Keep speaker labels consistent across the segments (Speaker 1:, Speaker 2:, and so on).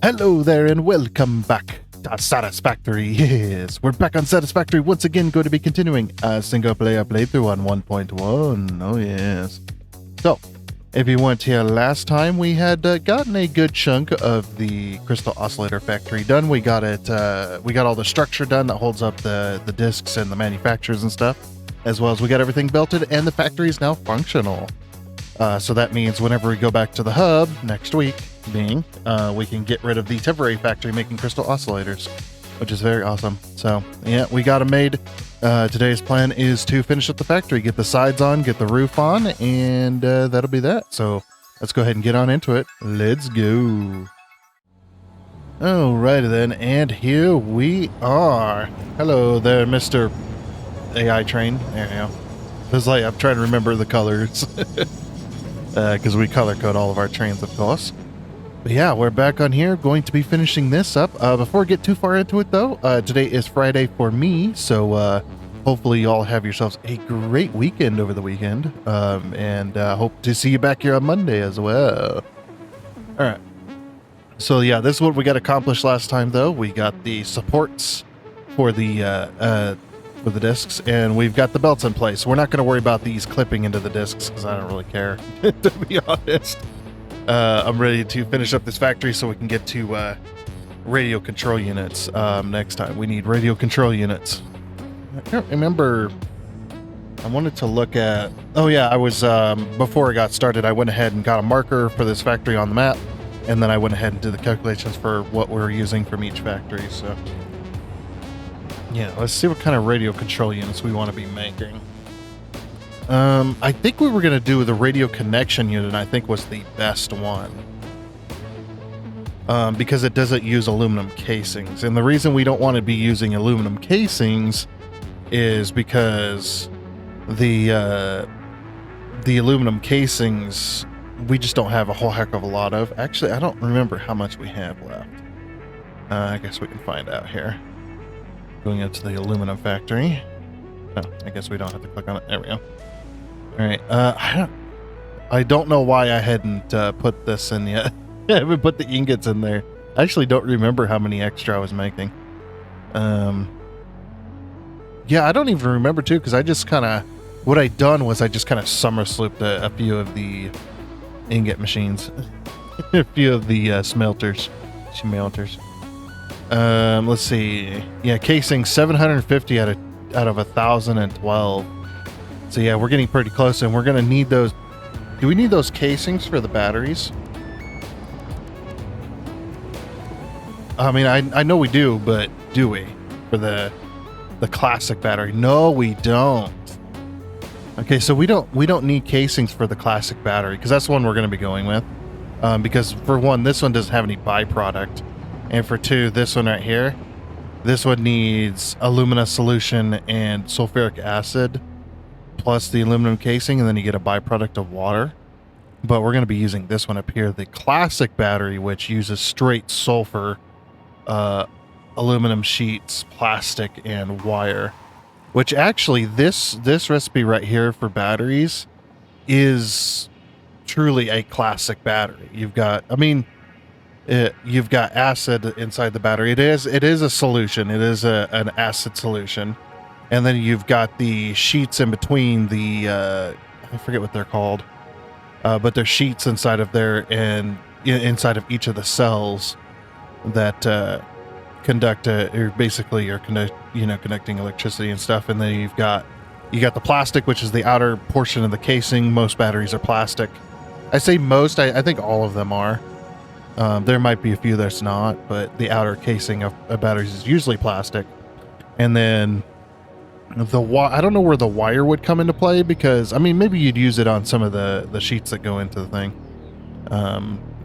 Speaker 1: Hello there and welcome back to Satisfactory. Yes, we're back on Satisfactory once again, going to be continuing a single player playthrough on 1.1. Oh yes. So, if you weren't here last time, we had gotten a good chunk of the crystal oscillator factory done. We got it. We got all the structure done that holds up the discs and the manufacturers and stuff, as well as we got everything belted, and the factory is now functional. So that means whenever we go back to the hub next week, we can get rid of the temporary factory making crystal oscillators, which is very awesome. So yeah, we got them made. Today's plan is to finish up the factory, get the sides on, get the roof on, and that'll be that. So let's go ahead and get on into it. Let's go. Alrighty then, and here we are. Hello there, Mr. AI train. There you go. It's like I'm trying to remember the colors. Because we color code all of our trains, of course. But yeah, we're back on here, going to be finishing this up. Before we get too far into it, though, today is Friday for me, so hopefully you all have yourselves a great weekend over the weekend, and hope to see you back here on Monday as well. All right. So yeah, this is what we got accomplished last time, though. We got the supports for the discs, and we've got the belts in place. We're not going to worry about these clipping into the discs because I don't really care, to be honest. I'm ready to finish up this factory so we can get to radio control units next time. We need radio control units. I can't remember. I wanted to look at... Oh yeah, I was... before I got started, I went ahead and got a marker for this factory on the map, and then I went ahead and did the calculations for what we're using from each factory, so... Yeah, let's see what kind of radio control units we want to be making. I think we were going to do the radio connection unit, I think was the best one. Because it doesn't use aluminum casings. And the reason we don't want to be using aluminum casings is because the aluminum casings, we just don't have a whole heck of a lot of. Actually, I don't remember how much we have left. I guess we can find out here. Going into the aluminum factory. Oh, I guess we don't have to click on it. There we go. All right. I don't know why I hadn't put this in yet. I haven't put the ingots in there. I actually don't remember how many extra I was making. Yeah, I don't even remember too, because I just kind of... What I done was I just kind of summer slooped a few of the ingot machines. A few of the smelters. Let's see. Yeah, casing 750 out of 1,012. So yeah, we're getting pretty close, and we're gonna need those. Do we need those casings for the batteries? I mean, I know we do, but do we for the classic battery? No, we don't. Okay, so we don't need casings for the classic battery because that's the one we're gonna be going with. Because for one, this one doesn't have any byproduct. And for two, this one right here, this one needs alumina solution and sulfuric acid plus the aluminum casing, and then you get a byproduct of water. But we're going to be using this one up here, the classic battery, which uses straight sulfur, aluminum sheets, plastic, and wire. Which actually, this recipe right here for batteries is truly a classic battery. You've got acid inside the battery. It is a solution. It is an acid solution, and then you've got the sheets in between the I forget what they're called, but they're sheets inside of there and inside of each of the cells that conduct or basically are connecting electricity and stuff. And then you got the plastic, which is the outer portion of the casing. Most batteries are plastic. I say most. I think all of them are. There might be a few that's not, but the outer casing of batteries is usually plastic. And then I don't know where the wire would come into play, because I mean, maybe you'd use it on some of the sheets that go into the thing.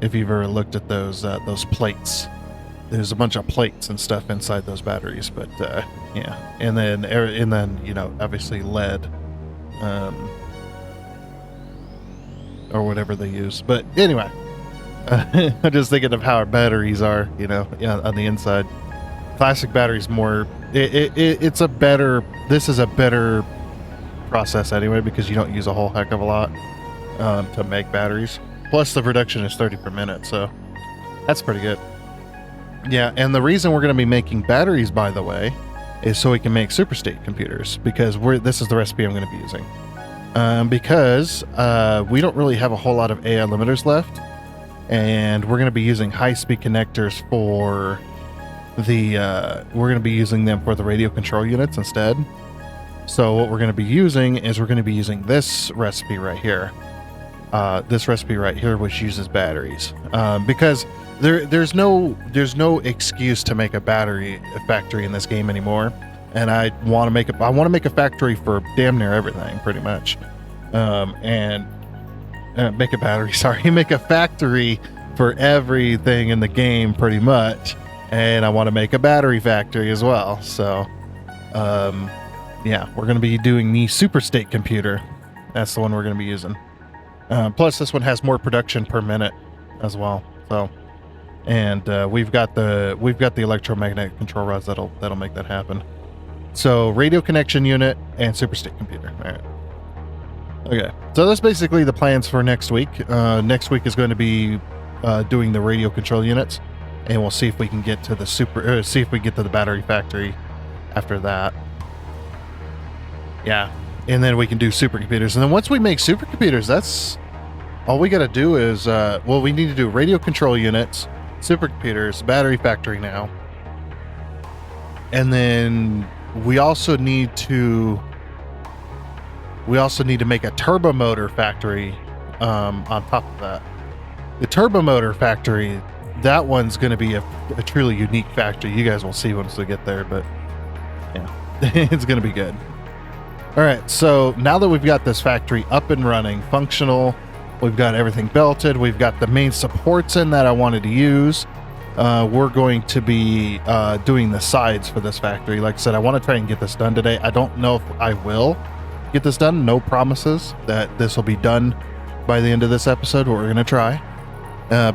Speaker 1: If you've ever looked at those plates, there's a bunch of plates and stuff inside those batteries. But yeah, and then obviously lead, or whatever they use. But anyway. I'm just thinking of how our batteries are, on the inside. Classic batteries more. This is a better process anyway, because you don't use a whole heck of a lot to make batteries. Plus the production is 30 per minute, so that's pretty good. Yeah, and the reason we're going to be making batteries, by the way, is so we can make superstate computers, because this is the recipe I'm going to be using. Because we don't really have a whole lot of AI limiters left, and we're going to be using high-speed connectors for the we're going to be using them for the radio control units instead. So what we're going to be using is we're going to be using this recipe right here. This recipe right here, which uses batteries, because there's no excuse to make a battery factory in this game anymore, and I want to make a factory for damn near everything, pretty much, and make a battery. Sorry, make a factory for everything in the game, pretty much, and I want to make a battery factory as well. So, yeah, we're going to be doing the superstate computer. That's the one we're going to be using. Plus, this one has more production per minute as well. So, and we've got the electromagnetic control rods that'll make that happen. So, radio connection unit and superstate computer. All right. Okay. So that's basically the plans for next week. Next week is going to be doing the radio control units, and we'll see if we can get to the see if we get to the battery factory after that. Yeah. And then we can do supercomputers. And then once we make supercomputers, that's all we got to do is, well, we need to do radio control units, supercomputers, battery factory now. And then we also need to make a turbo motor factory on top of that. The turbo motor factory, that one's going to be a truly unique factory. You guys will see once we get there, but yeah, it's going to be good. All right, so now that we've got this factory up and running, functional, we've got everything belted, we've got the main supports in that I wanted to use, we're going to be doing the sides for this factory. Like I said, I want to try and get this done today. I don't know if I will get this done. No promises that this will be done by the end of this episode, but we're going to try.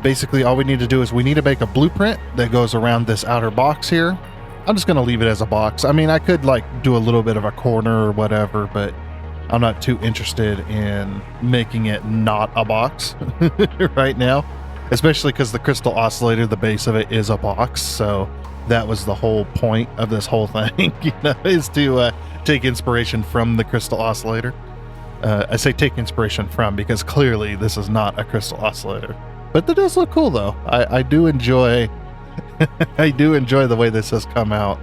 Speaker 1: Basically, all we need to do is we need to make a blueprint that goes around this outer box here. I'm just going to leave it as a box. I mean, I could like do a little bit of a corner or whatever, but I'm not too interested in making it not a box right now, especially because the crystal oscillator, the base of it is a box. So that was the whole point of this whole thing, is to take inspiration from the crystal oscillator. I say take inspiration from because clearly this is not a crystal oscillator, but that does look cool though. I do enjoy I do enjoy the way this has come out.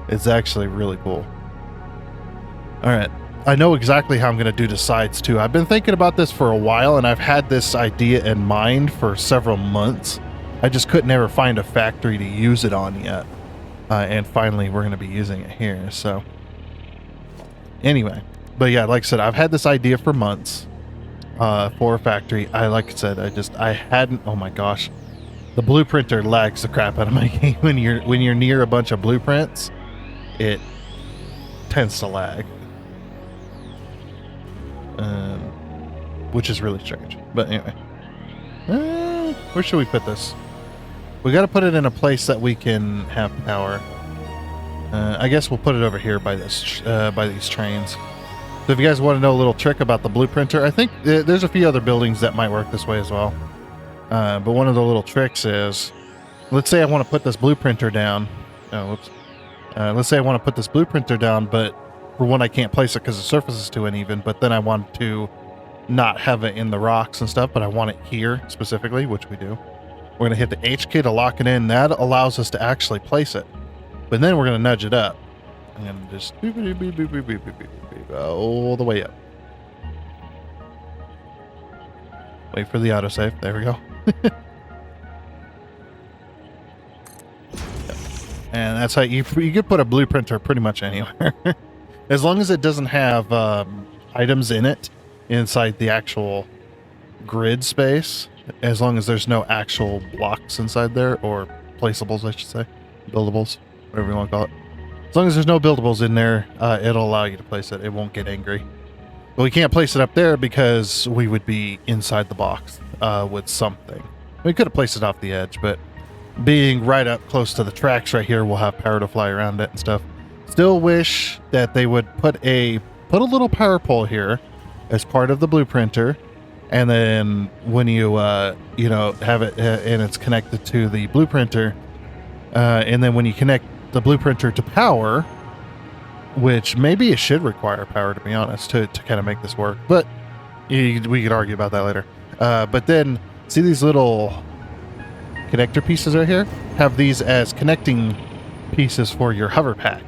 Speaker 1: It's actually really cool. All right. I know exactly how I'm going to do the sides too. I've been thinking about this for a while, and I've had this idea in mind for several months. I just couldn't ever find a factory to use it on yet. And finally, we're going to be using it here. So anyway, but yeah, like I said, I've had this idea for months for a factory. Like I said, I hadn't, oh my gosh. The blueprinter lags the crap out of my game. When you're near a bunch of blueprints, it tends to lag, which is really strange. But anyway, where should we put this? We got to put it in a place that we can have power. I guess we'll put it over here by this by these trains. So if you guys want to know a little trick about the blueprinter, I think there's a few other buildings that might work this way as well. But one of the little tricks is, let's say I want to put this blueprinter down. Oh, whoops. Let's say I want to put this blueprinter down, but for one, I can't place it because the surface is too uneven. But then I want to not have it in the rocks and stuff, but I want it here specifically, which we do. We're going to hit the H key to lock it in. That allows us to actually place it. But then we're going to nudge it up. I'm going to just all the way up. Wait for the autosave. There we go. And that's how you could put a blueprinter pretty much anywhere. As long as it doesn't have items in it inside the actual grid space, as long as there's no actual blocks inside there, or placeables, I should say, buildables, whatever you want to call it. As long as there's no buildables in there, it'll allow you to place it. It won't get angry. But we can't place it up there because we would be inside the box with something. We could have placed it off the edge, but being right up close to the tracks right here, we'll have power to fly around it and stuff. Still wish that they would put a little power pole here as part of the blueprinter, and then when you have it and it's connected to the blueprinter, And then when you connect the blueprinter to power, which maybe it should require power, to be honest, to kind of make this work. But we could argue about that later. But then, see these little connector pieces right here? Have these as connecting pieces for your hover pack.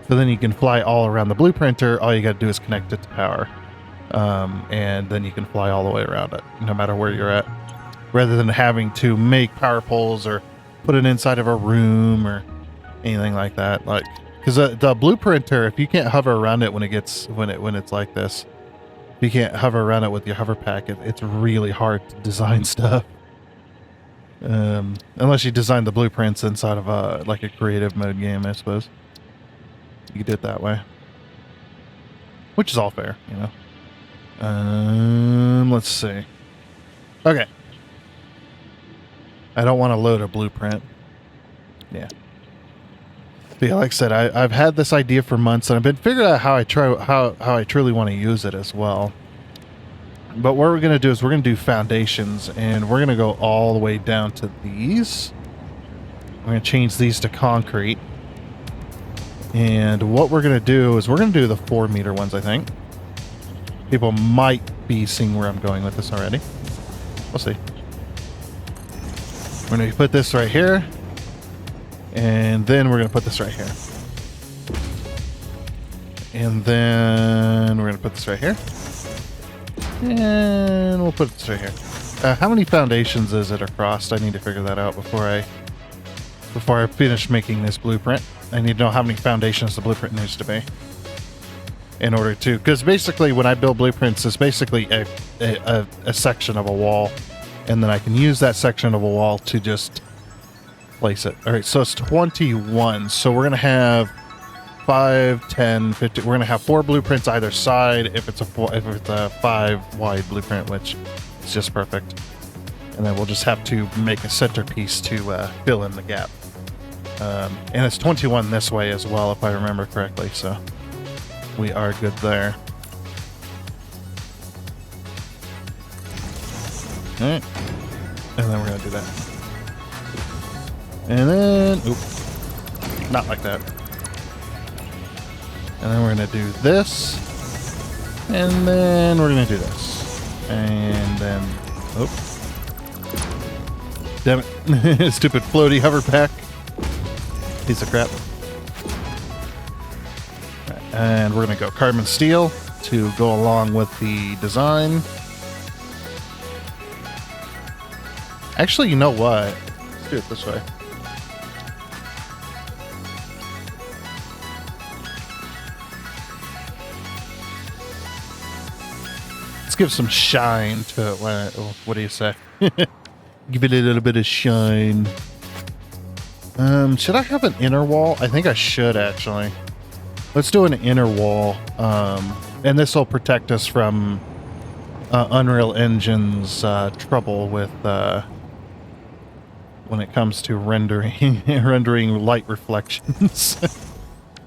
Speaker 1: So then you can fly all around the blueprinter. All you got to do is connect it to power. And then you can fly all the way around it, no matter where you're at. Rather than having to make power poles or put it inside of a room or anything like that. Like, because the blueprinter, if you can't hover around it when it's like this, if you can't hover around it with your hover pack, it's really hard to design stuff. Unless you design the blueprints inside of a creative mode game, I suppose. You do it that way. Which is all fair, you know. Let's see. Okay. I don't want to load a blueprint. Yeah. But yeah, like I said, I've had this idea for months, and I've been figuring out how I truly want to use it as well. But what we're going to do is we're going to do foundations, and we're going to go all the way down to these. We're going to change these to concrete. And what we're going to do is we're going to do the 4-meter ones, I think. People might be seeing where I'm going with this already. We'll see. We're going to put this right here. And then we're going to put this right here. And then we're going to put this right here. And we'll put this right here. How many foundations is it across? I need to figure that out before I finish making this blueprint. I need to know how many foundations the blueprint needs to be in order to, because basically when I build blueprints, it's basically a section of a wall, and then I can use that section of a wall to just place it. All right, so it's 21. So we're going to have 5, 10, 15. We're going to have 4 blueprints either side if it's a 5 wide blueprint, which is just perfect. And then we'll just have to make a centerpiece to fill in the gap. And it's 21 this way as well, if I remember correctly, so we are good there. Alright. And then we're going to do that. And then, oop, not like that. And then we're going to do this. And then we're going to do this. And then, oh. Damn it. Stupid floaty hover pack. Piece of crap. And we're going to go carbon steel to go along with the design. Actually, you know what? Let's do it this way. Let's give some shine to it. What do you say? Give it a little bit of shine. Should I have an inner wall? I think I should, actually. Let's do an inner wall. And this will protect us from Unreal Engine's trouble with when it comes to rendering light reflections.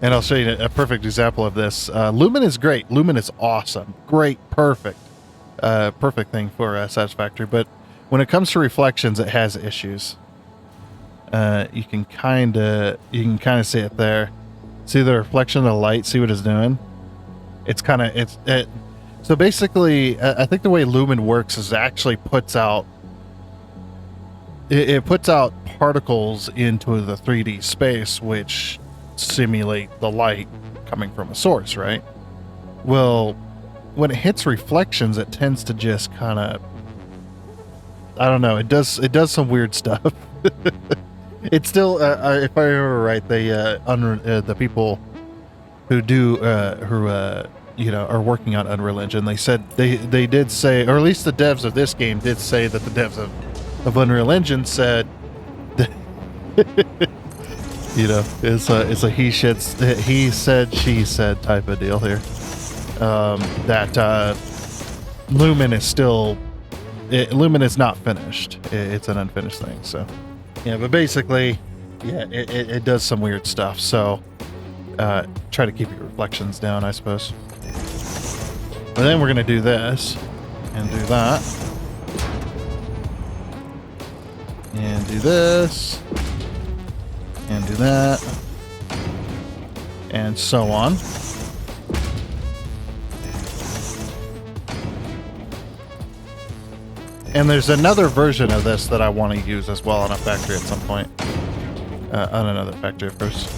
Speaker 1: And I'll show you a perfect example of this. Lumen is great. Lumen is awesome. Great. Perfect. Perfect thing for Satisfactory. But when it comes to reflections, it has issues. You can kind of see it there. See the reflection of the light? See what it's doing? It's kind of so basically, I think the way Lumen works is it actually puts out it puts out particles into the 3D space which simulate the light coming from a source, right? Well, when it hits reflections, it tends to just kind of, I don't know, it does some weird stuff. It's still, if I remember right, the people who do are working on Unreal Engine, they said they did say, or at least the devs of this game did say that the devs of Unreal Engine said that, it's a he said she said type of deal here. That Lumen is still, Lumen is not finished. It's an unfinished thing, so. Yeah, but basically, yeah, it does some weird stuff, so try to keep your reflections down, I suppose. But then we're going to do this, and do that, and do this, And do that. And so on. And there's another version of this that I want to use as well on a factory at some point. On another factory, of course.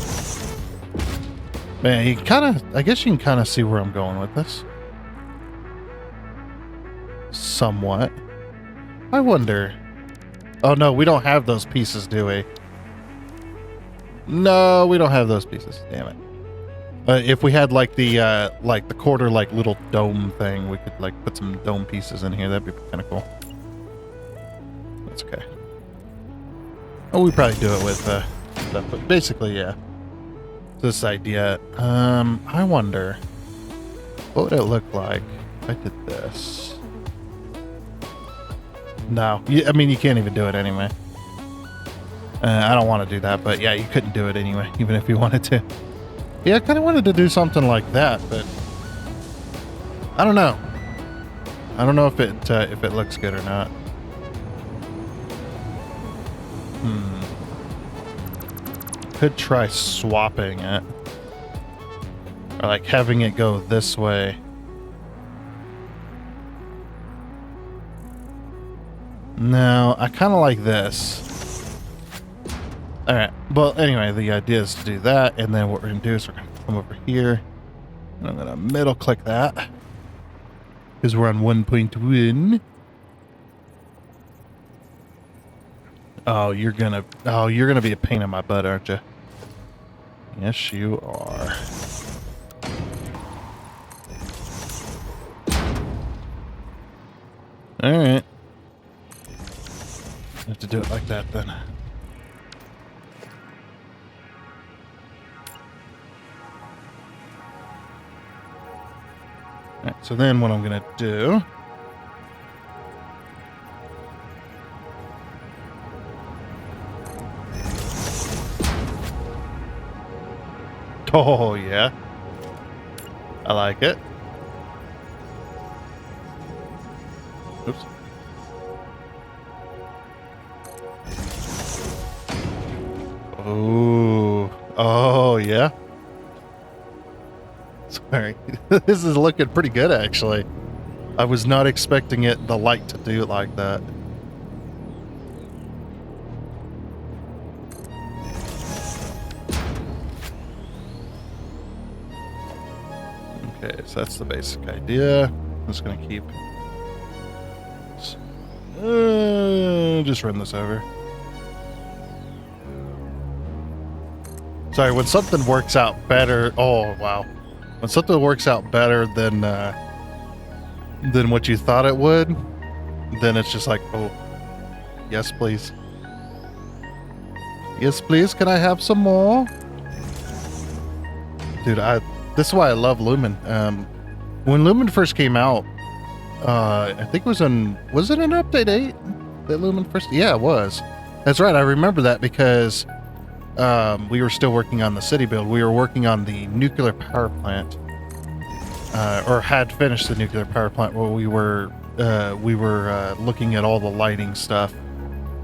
Speaker 1: Man, you kind of... I guess you can kind of see where I'm going with this. Somewhat. I wonder... Oh, no, we don't have those pieces, do we? No, we don't have those pieces. Damn it. If we had, like the quarter, like, little dome thing, we could, like, put some dome pieces in here. That'd be kind of cool. That's okay. Oh, we probably do it with stuff, but basically, yeah. This idea. I wonder, what would it look like if I did this? No, I mean, you can't even do it anyway. I don't want to do that, but yeah, you couldn't do it anyway, even if you wanted to. Yeah, I kind of wanted to do something like that, but I don't know. I don't know if it looks good or not. Could try swapping it. Or like having it go this way. No, I kind of like this. Alright, well anyway, the idea is to do that, and then what we're going to do is we're going to come over here, and I'm going to middle click that. Because we're on 1.1. Oh, you're gonna be a pain in my butt, aren't you? Yes, you are. All right. Have to do it like that then. All right. So then, what I'm gonna do. Oh, yeah. I like it. Oops. Oh. Oh, yeah. Sorry. This is looking pretty good, actually. I was not expecting the light to do it like that. Okay, so that's the basic idea. I'm just going to keep... just run this over. Sorry, when something works out better... Oh, wow. When something works out better than what you thought it would, then it's just like, oh, yes, please. Yes, please. Can I have some more? Dude, this is why I love Lumen. When Lumen first came out, I think it was it in Update 8 that Lumen first? Yeah, it was. That's right. I remember that because we were still working on the city build. We were working on the nuclear power plant, or had finished the nuclear power plant where we were looking at all the lighting stuff.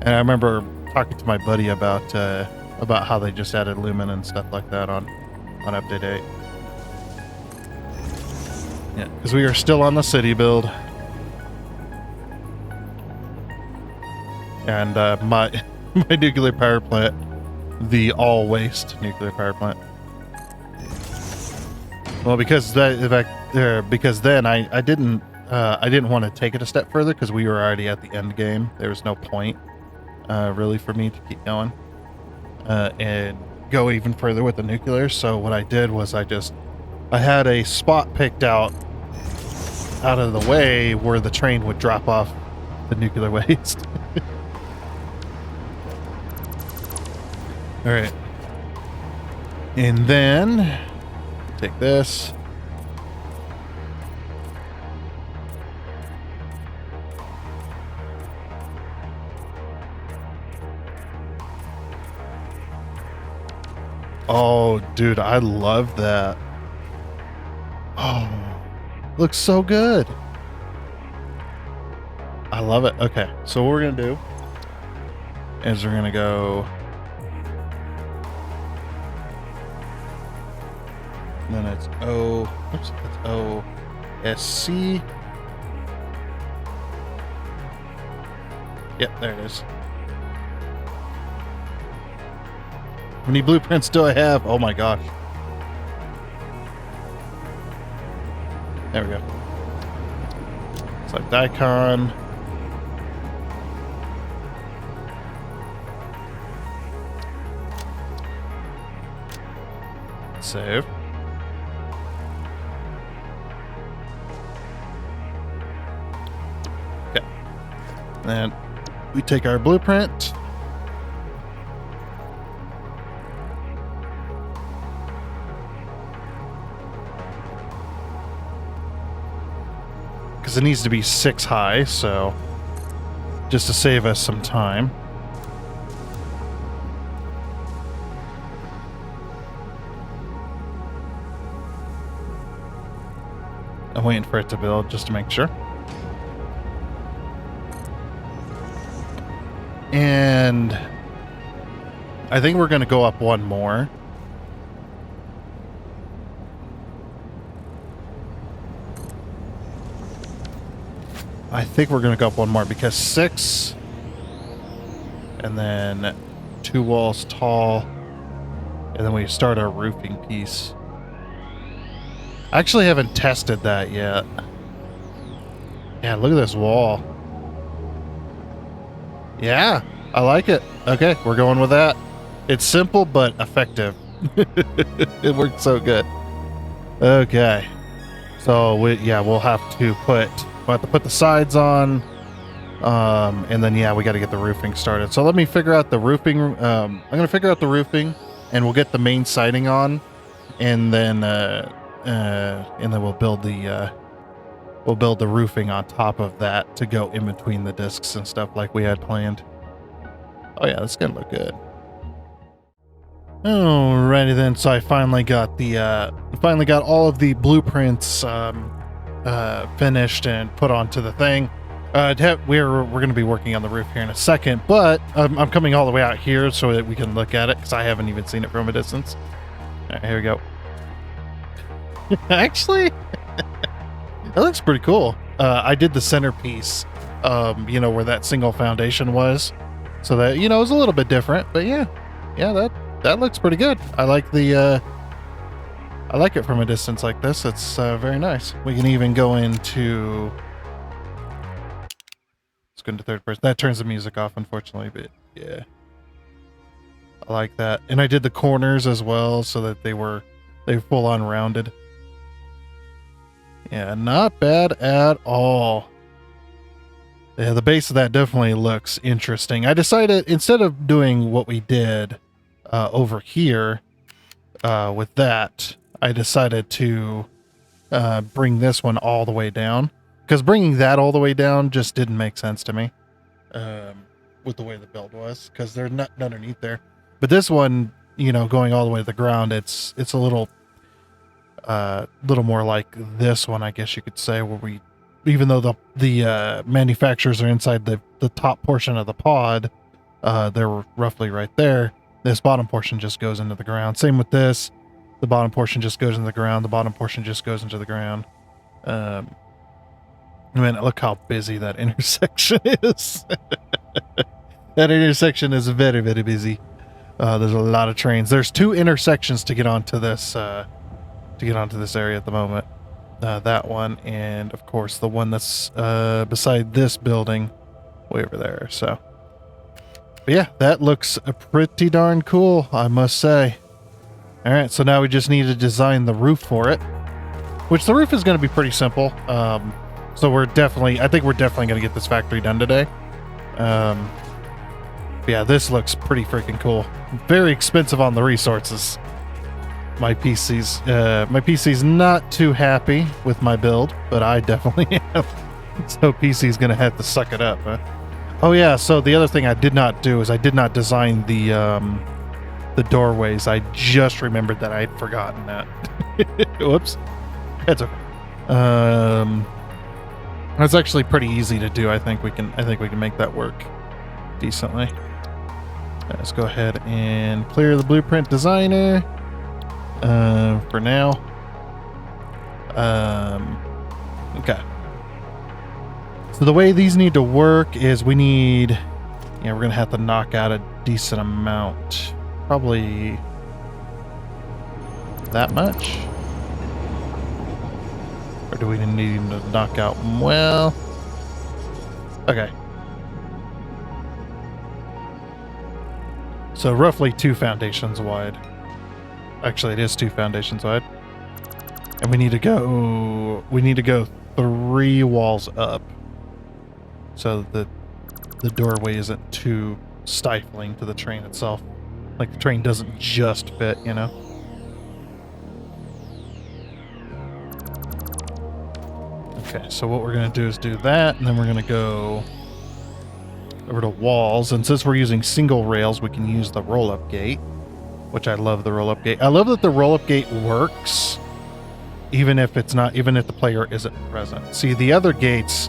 Speaker 1: And I remember talking to my buddy about how they just added Lumen and stuff like that on Update 8. Yeah, because we are still on the city build. And my nuclear power plant, the all-waste nuclear power plant. Well, because then I didn't want to take it a step further because we were already at the end game. There was no point really for me to keep going and go even further with the nuclear. So what I did was I had a spot picked out of the way where the train would drop off the nuclear waste. All right. And then take this. Oh, dude, I love that. Oh, looks so good. I love it. Okay, so what we're going to do is we're going to go And then it's it's OSC. Yep, there it is. How many blueprints do I have? Oh my gosh. There we go. Select icon. Save. Okay. Then we take our blueprint. Because it needs to be 6 high, so just to save us some time. I'm waiting for it to build just to make sure. And I think we're going to go up one more. I think we're going to go up one more because 6 and then 2 walls tall, and then we start our roofing piece. I actually haven't tested that yet. Yeah, look at this wall. Yeah, I like it. Okay, we're going with that. It's simple but effective. It worked so good. Okay. So we'll have to put the sides on. And then we got to get the roofing started. So let me figure out the roofing. I'm going to figure out the roofing, and we'll get the main siding on, and then we'll build the roofing on top of that to go in between the discs and stuff like we had planned. Oh yeah, that's gonna look good. Alrighty then. So I finally got all of the blueprints finished and put onto the thing. We're going to be working on the roof here in a second, but I'm coming all the way out here so that we can look at it because I haven't even seen it from a distance. All right, here we go. Actually, that looks pretty cool. I did the centerpiece, where that single foundation was, so that it was a little bit different. But yeah, that looks pretty good. I like I like it from a distance like this. It's very nice. We can even go into. Let's go into third person. That turns the music off, unfortunately, but yeah, I like that. And I did the corners as well, so that they were full on rounded. Yeah, not bad at all. Yeah, the base of that definitely looks interesting. I decided, instead of doing what we did over here with that, I decided to bring this one all the way down. Because bringing that all the way down just didn't make sense to me with the way the build was, because they're not underneath there. But this one, going all the way to the ground, it's a little more like this one, I guess you could say, where even though the manufacturers are inside the top portion of the pod, they're roughly right there. This bottom portion just goes into the ground. Same with this. The bottom portion just goes into the ground. The bottom portion just goes into the ground. Man, look how busy that intersection is. That intersection is very, very busy. There's a lot of trains. There's 2 intersections to get onto this area at the moment. That one, and of course the one that's beside this building way over there. So, but yeah, that looks pretty darn cool, I must say. All right, so now we just need to design the roof for it, which the roof is going to be pretty simple. So I think we're definitely going to get this factory done today. Yeah, this looks pretty freaking cool. Very expensive on the resources. My PC's not too happy with my build, but I definitely am. So PC's gonna have to suck it up. Huh? Oh yeah, so the other thing I did not do is I did not design the doorways. I just remembered that I had forgotten that. Whoops. That's okay. That's actually pretty easy to do. I think we can make that work decently. Let's go ahead and clear the blueprint designer for now. Okay. So the way these need to work is we're going to have to knock out a decent amount. Probably that much? Or do we need to knock out, well, okay. So roughly 2 foundations wide. Actually, it is 2 foundations wide. And we need to go 3 walls up. So that the doorway isn't too stifling to the train itself. Like the train doesn't just fit, you know? Okay, so what we're going to do is do that, and then we're going to go over to walls. And since we're using single rails, we can use the roll-up gate, which I love the roll-up gate. I love that the roll-up gate works even if the player isn't present. See, the other gates,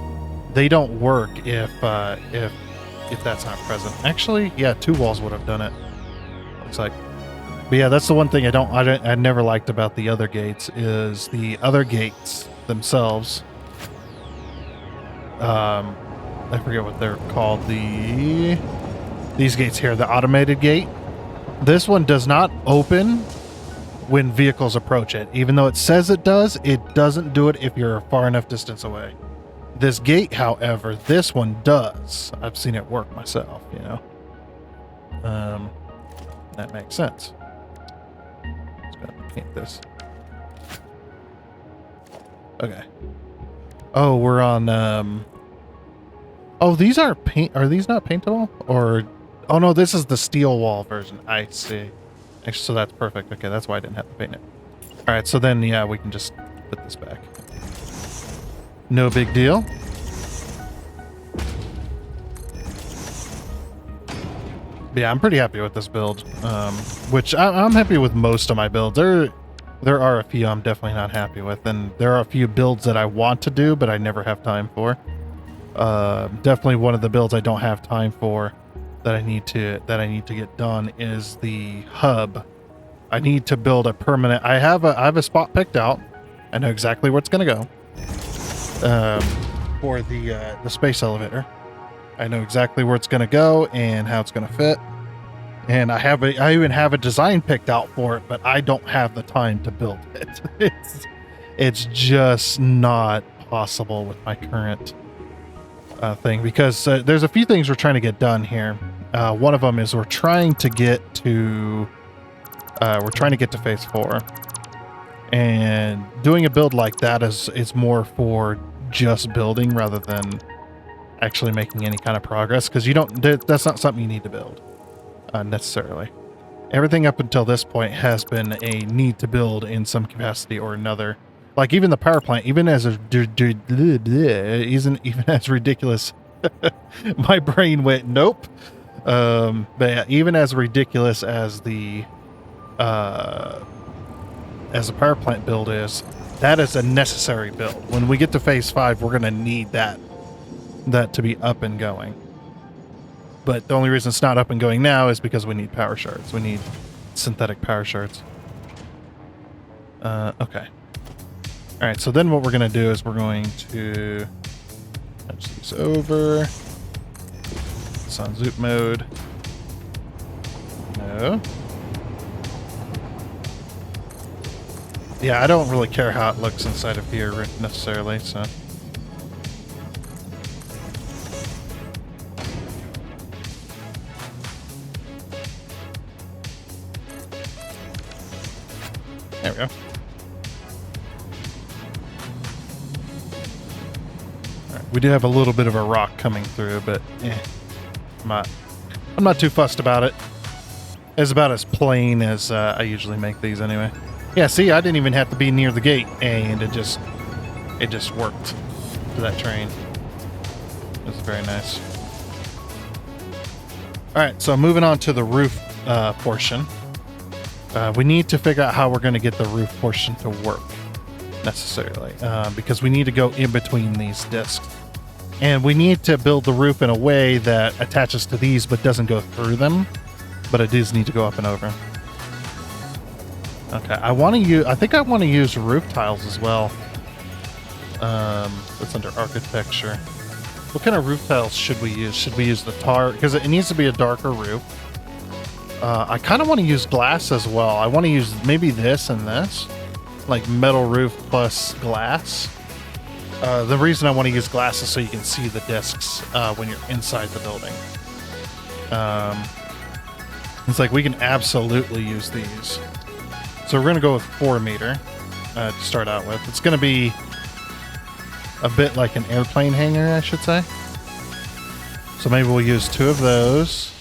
Speaker 1: they don't work if that's not present. Actually, yeah, 2 walls would have done it. Looks like. But yeah, that's the one thing I never liked about the other gates is the other gates themselves. I forget what they're called. These gates here, the automated gate. This one does not open when vehicles approach it. Even though it says it does, it doesn't do it if you're a far enough distance away. This gate, however, this one does. I've seen it work myself, you know. That makes sense. Just gonna paint this. Okay. Oh, we're on, oh, these are these not paintable? Or, oh no, this is the steel wall version. I see. Actually, so that's perfect. Okay, that's why I didn't have to paint it. All right, so then, yeah, we can just put this back. No big deal. But yeah, I'm pretty happy with this build, which I'm happy with most of my builds. There are a few I'm definitely not happy with, and there are a few builds that I want to do, but I never have time for. Definitely one of the builds I don't have time for that I need to get done is the hub. I need to build a permanent. I have a spot picked out. I know exactly where it's going to go. For the space elevator. I know exactly where it's going to go and how it's going to fit. And I even have a design picked out for it, but I don't have the time to build it. It's just not possible with my current thing, because there's a few things we're trying to get done here. One of them is we're trying to get to phase 4, and doing a build like that is more for just building rather than actually making any kind of progress, because that's not something you need to build necessarily. Everything up until this point has been a need to build in some capacity or another. Like even the power plant, even as ridiculous. My brain went nope. But yeah, even as ridiculous as the power plant build is, that is a necessary build. When we get to phase 5, we're going to need that to be up and going. But the only reason it's not up and going now is because we need power shards. We need synthetic power shards. Okay. All right, so then what we're going to do is we're going to touch these over. It's on zoop mode. No. Yeah, I don't really care how it looks inside of here necessarily, so. There we go. Alright, we do have a little bit of a rock coming through, but I'm not too fussed about it. It's about as plain as I usually make these anyway. Yeah, see, I didn't even have to be near the gate, and it just worked to that train. It was very nice. Alright, so moving on to the roof portion. We need to figure out how we're going to get the roof portion to work necessarily, because we need to go in between these discs. And we need to build the roof in a way that attaches to these but doesn't go through them, but it does need to go up and over. Okay, I think I want to use roof tiles as well. That's under architecture. What kind of roof tiles should we use? Should we use the tar? Because it needs to be a darker roof. I kind of want to use glass as well. I want to use maybe this and this. Like metal roof plus glass. The reason I want to use glass is so you can see the discs when you're inside the building. It's like we can absolutely use these. So we're going to go with 4 meter to start out with. It's going to be a bit like an airplane hangar, I should say. So maybe we'll use 2 of those.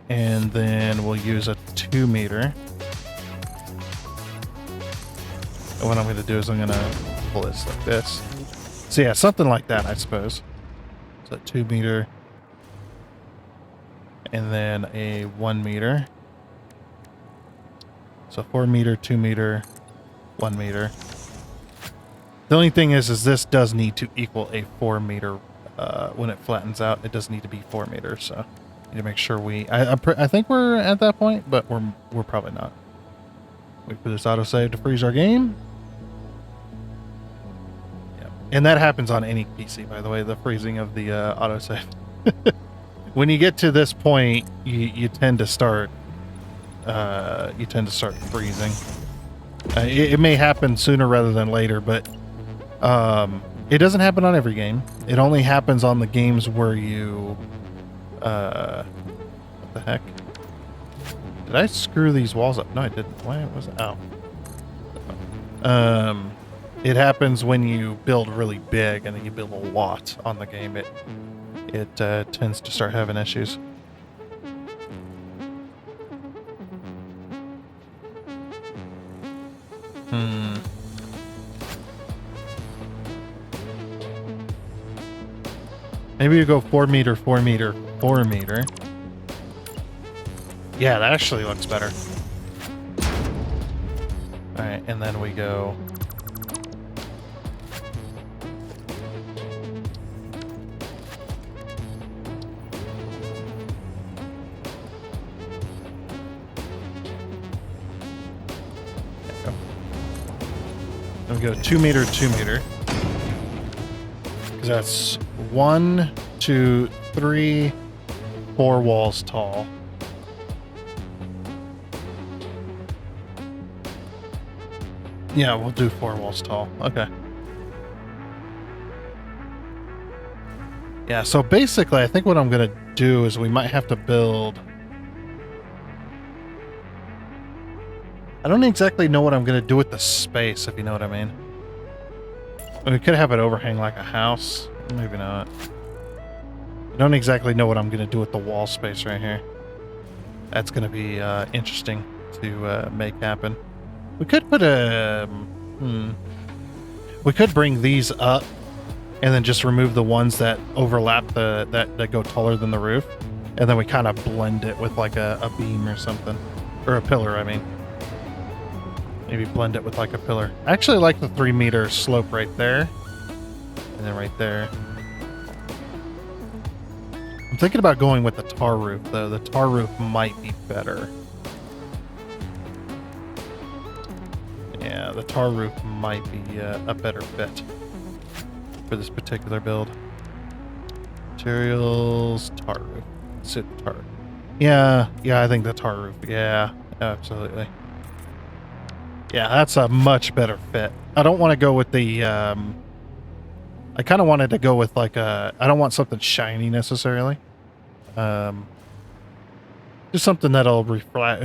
Speaker 1: And then we'll use a 2 meter. And what I'm going to do is I'm going to pull this like this. So yeah, something like that, I suppose. So 2 meter. And then a 1 meter. So 4 meter, 2 meter, 1 meter. The only thing is this does need to equal a 4 meter when it flattens out. It does need to be 4 meters. So need to make sure we. I think we're at that point, but we're probably not. Wait for this autosave to freeze our game. Yeah, and that happens on any PC, by the way. The freezing of the autosave. When you get to this point, you tend to start. You tend to start freezing. It may happen sooner rather than later, but it doesn't happen on every game. It only happens on the games where you what the heck? Did I screw these walls up? No, I didn't. Why was it? Oh. It happens when you build really big and then you build a lot on the game. It tends to start having issues. Maybe you go 4 meter, 4 meter, 4 meter. Yeah, that actually looks better. Alright, and then we go... Then we go 2 meter, 2 meter. Because that's 1, 2, 3, 4 walls tall. Yeah, we'll do 4 walls tall. Okay. Yeah, so basically, I think what I'm going to do is we might have to build... I don't exactly know what I'm going to do with the space, if you know what I mean. We could have it overhang like a house. Maybe not. I don't exactly know what I'm going to do with the wall space right here. That's going to be interesting to make happen. We could put a... We could bring these up and then just remove the ones that overlap that go taller than the roof. And then we kind of blend it with like a beam or something. Or a pillar, I mean. Maybe blend it with like a pillar. I actually like the 3 meter slope right there. And then right there. I'm thinking about going with the tar roof, though. The tar roof might be better. Yeah, the tar roof might be a better fit for this particular build. Materials, tar roof. Sit tar. Yeah, I think the tar roof. Yeah, absolutely. Yeah, that's a much better fit. I don't want to go with the... I kind of wanted to go with like a... I don't want something shiny necessarily. Just something that'll refract.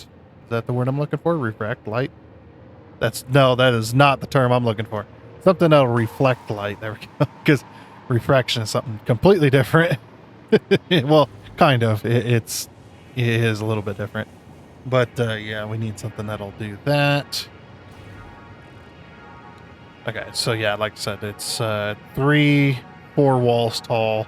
Speaker 1: Is that the word I'm looking for? Refract light? No, that is not the term I'm looking for. Something that'll reflect light. There we go. Because refraction is something completely different. Well, kind of. It is a little bit different. But yeah, we need something that'll do that. Okay, so yeah, like I said, it's 3, 4 walls tall.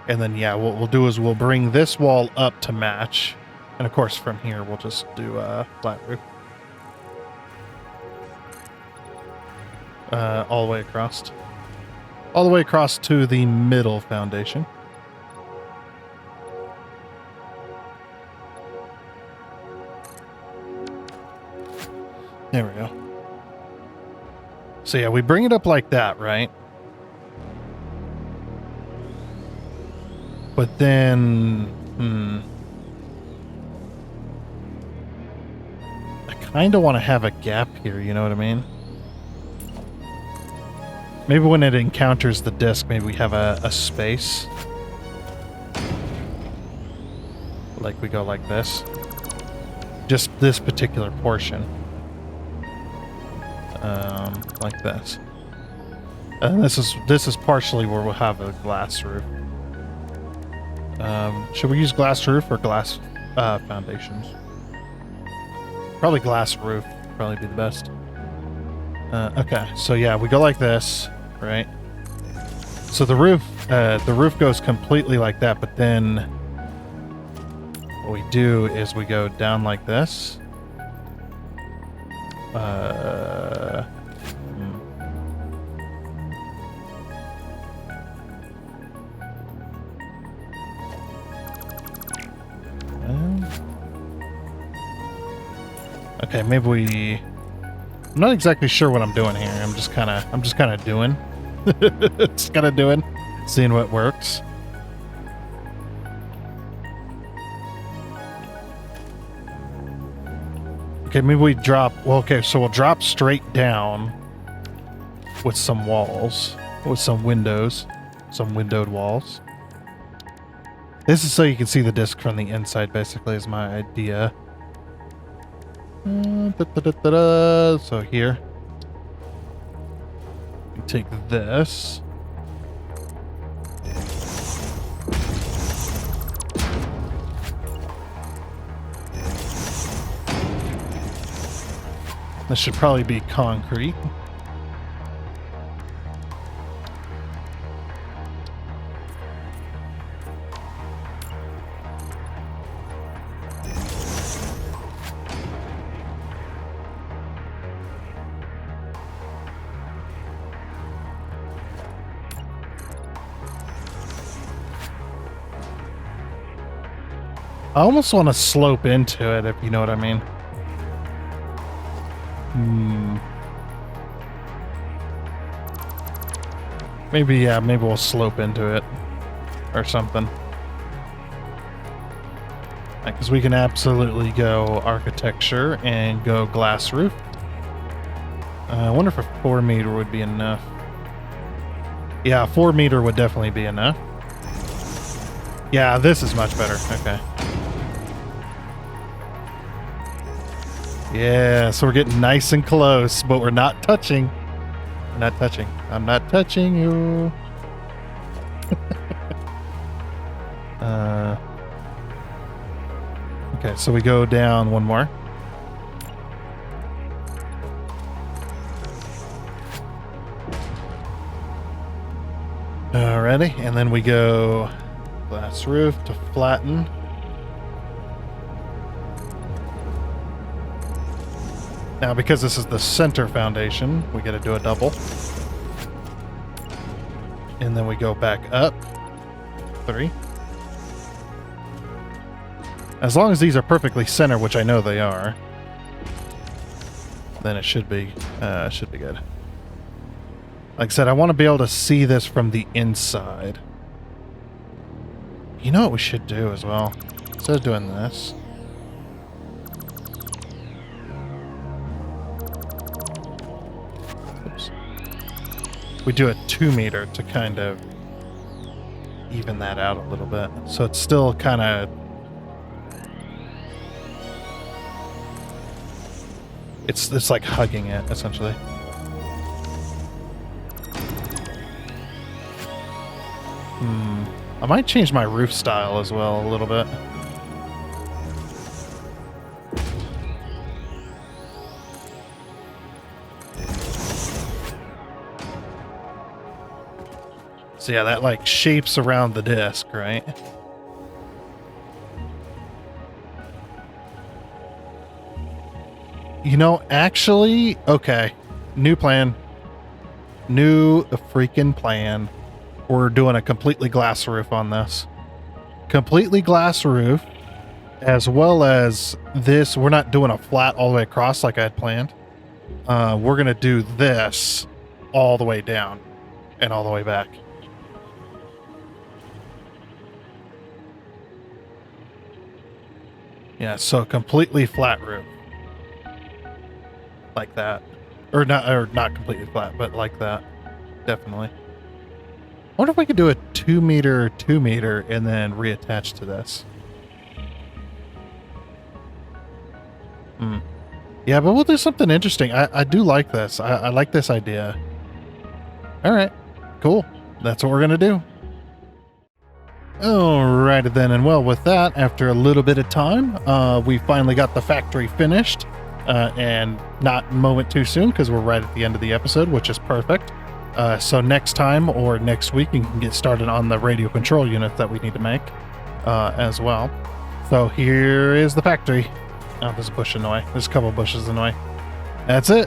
Speaker 1: And then yeah, what we'll do is we'll bring this wall up to match. And of course from here we'll just do a flat roof. All the way across. All the way across to the middle foundation. There we go. So yeah, we bring it up like that, right? But then, I kind of want to have a gap here, you know what I mean? Maybe when it encounters the disc, maybe we have a space. Like we go like this. Just this particular portion. Like this. And this is partially where we'll have a glass roof. Should we use glass roof or glass foundations? Probably glass roof. Probably be the best. Okay, so yeah, we go like this, right? So the roof goes completely like that, but then what we do is we go down like this. Okay, maybe we... I'm not exactly sure what I'm doing here. I'm just kind of doing. Just kind of doing. Seeing what works. Okay, maybe we drop... Well, okay, so we'll drop straight down with some walls. With some windows. Some windowed walls. This is so you can see the disc from the inside, basically, is my idea. So here. We take this. This should probably be concrete. I almost want to slope into it, if you know what I mean. Maybe, yeah, maybe we'll slope into it. Or something. Because we can absolutely go architecture and go glass roof. I wonder if a 4 meter would be enough. Yeah, 4 meter would definitely be enough. Yeah, this is much better. Okay. Yeah, so we're getting nice and close, but we're not touching. We're not touching. I'm not touching you. Okay, so we go down one more. Alrighty, and then we go glass roof to flatten. Now, because this is the center foundation, we got to do a double. And then we go back up. 3. As long as these are perfectly centered, which I know they are, then it should be good. Like I said, I want to be able to see this from the inside. You know what we should do as well? Instead of doing this. Oops. We do a 2 meter to kind of even that out a little bit. So it's still kind of... It's like hugging it, essentially. I might change my roof style as well a little bit. So yeah, that like shapes around the disc, right? You know, actually, okay. New plan. New freaking plan. We're doing a completely glass roof on this. Completely glass roof. As well as this. We're not doing a flat all the way across like I had planned. We're going to do this all the way down and all the way back. Yeah, so completely flat roof. Like that. Or not completely flat, but like that. Definitely. I wonder if we could do a 2 meter, 2 meter, and then reattach to this. Yeah, but we'll do something interesting. I do like this. I like this idea. All right, cool. That's what we're going to do. Alrighty then, and well, with that, after a little bit of time, we finally got the factory finished, and not a moment too soon because we're right at the end of the episode, which is perfect. So next time or next week, you can get started on the radio control unit that we need to make as well. So here is the factory. Oh, there's a bush in the way. There's a couple bushes in the way. That's it.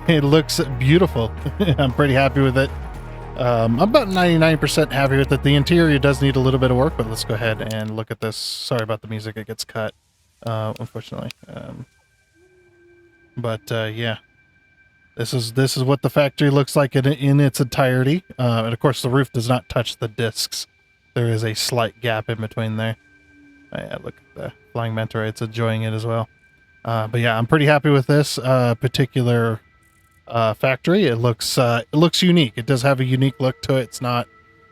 Speaker 1: It looks beautiful. I'm pretty happy with it. I'm about 99% happy with it. The interior does need a little bit of work, but let's go ahead and look at this. Sorry about the music. It gets cut, unfortunately. Yeah. This is what the factory looks like in its entirety. And of course, the roof does not touch the discs. There is a slight gap in between there. Oh, yeah, look at the flying mentor. It's enjoying it as well. But yeah, I'm pretty happy with this particular factory. It looks unique. It does have a unique look to it.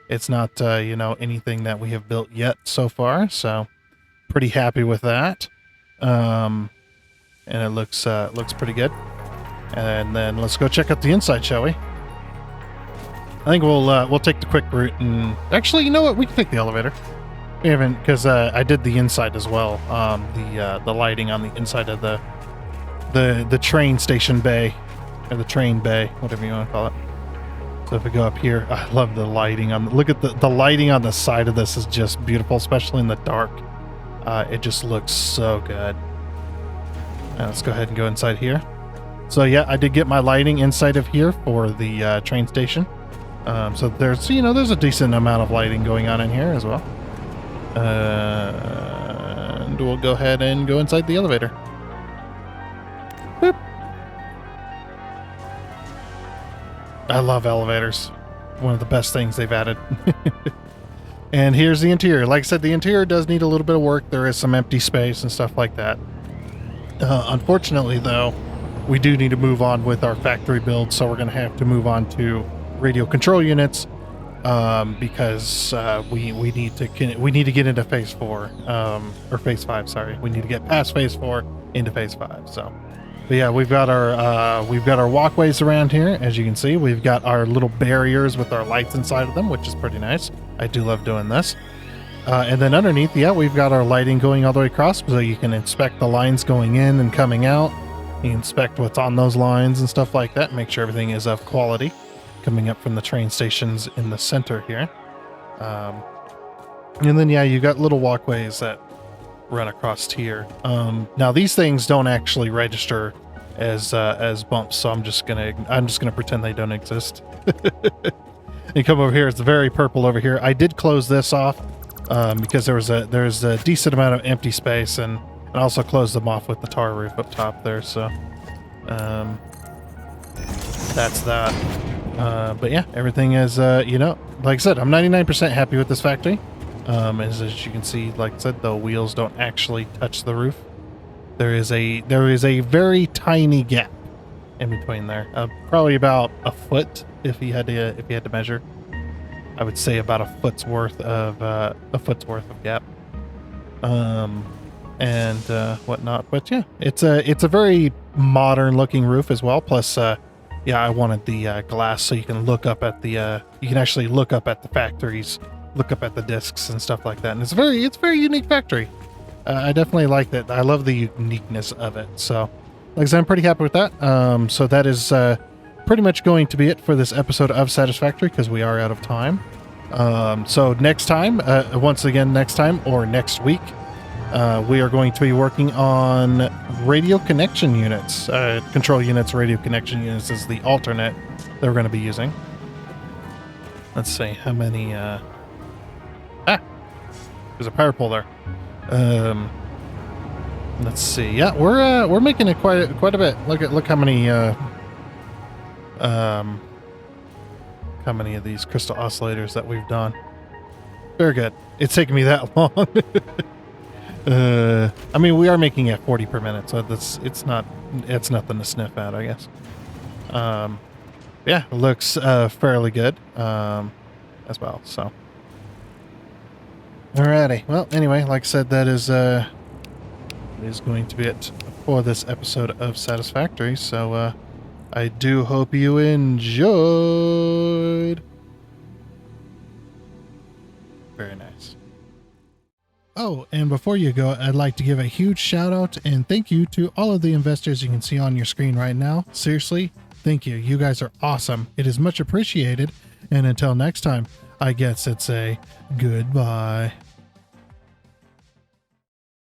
Speaker 1: It's not you know, anything that we have built yet so far. So pretty happy with that. And it looks pretty good. And then let's go check out the inside, shall we? I think we'll take the quick route, and actually, you know what? We can take the elevator. We haven't, because I did the inside as well. The lighting on the inside of the train station bay, or the train bay, whatever you want to call it. So if we go up here, I love the lighting on. Look at the lighting on the side of this is just beautiful, especially in the dark. It just looks so good. Let's go ahead and go inside here. So yeah, I did get my lighting inside of here for the train station. So there's a decent amount of lighting going on in here as well. And we'll go ahead and go inside the elevator. Boop. I love elevators. One of the best things they've added. And here's the interior. Like I said, the interior does need a little bit of work. There is some empty space and stuff like that. Unfortunately, though, we do need to move on with our factory build, so we're going to have to move on to radio control units. Because we need to get into phase 4 or phase 5. Sorry, we need to get past phase 4 into phase 5. So, but yeah, we've got our walkways around here. As you can see, we've got our little barriers with our lights inside of them, which is pretty nice. I do love doing this. And then underneath, yeah, we've got our lighting going all the way across, so you can inspect the lines going in and coming out. You inspect what's on those lines and stuff like that. Make sure everything is of quality. Coming up from the train stations in the center here. And then, yeah, you got little walkways that run across here. Now these things don't actually register as bumps, so I'm just gonna pretend they don't exist. You come over here, it's very purple over here. I did close this off because there's a decent amount of empty space, and I also closed them off with the tar roof up top there, so that's that. But yeah, everything is, like I said, I'm 99% happy with this factory. As you can see, like I said, the wheels don't actually touch the roof. There is a very tiny gap in between there, probably about a foot if you had to measure. I would say about a foot's worth of gap, and whatnot. But yeah, it's a very modern looking roof as well. Plus, yeah, I wanted the glass so you can look up at the you can actually look up at the factories, look up at the discs and stuff like that. And it's a very unique factory. I definitely like that. I love the uniqueness of it. So, like I said, I'm pretty happy with that. So that is pretty much going to be it for this episode of Satisfactory, because we are out of time. So next time, once again, next time or next week, we are going to be working on radio connection units. Control units, radio connection units is the alternate that we're going to be using. Let's see how many. There's a power pole there. Let's see. Yeah, we're making it quite a bit. Look how many how many of these crystal oscillators that we've done. Very good. It's taken me that long. I mean, we are making it 40 per minute, so it's nothing to sniff at, I guess. Yeah, it looks fairly good as well. So, alrighty. Well, anyway, like I said, that is going to be it for this episode of Satisfactory. So, I do hope you enjoyed. Very nice. Oh, and before you go, I'd like to give a huge shout out and thank you to all of the investors you can see on your screen right now. Seriously, thank you. You guys are awesome. It is much appreciated. And until next time, I guess it's a goodbye.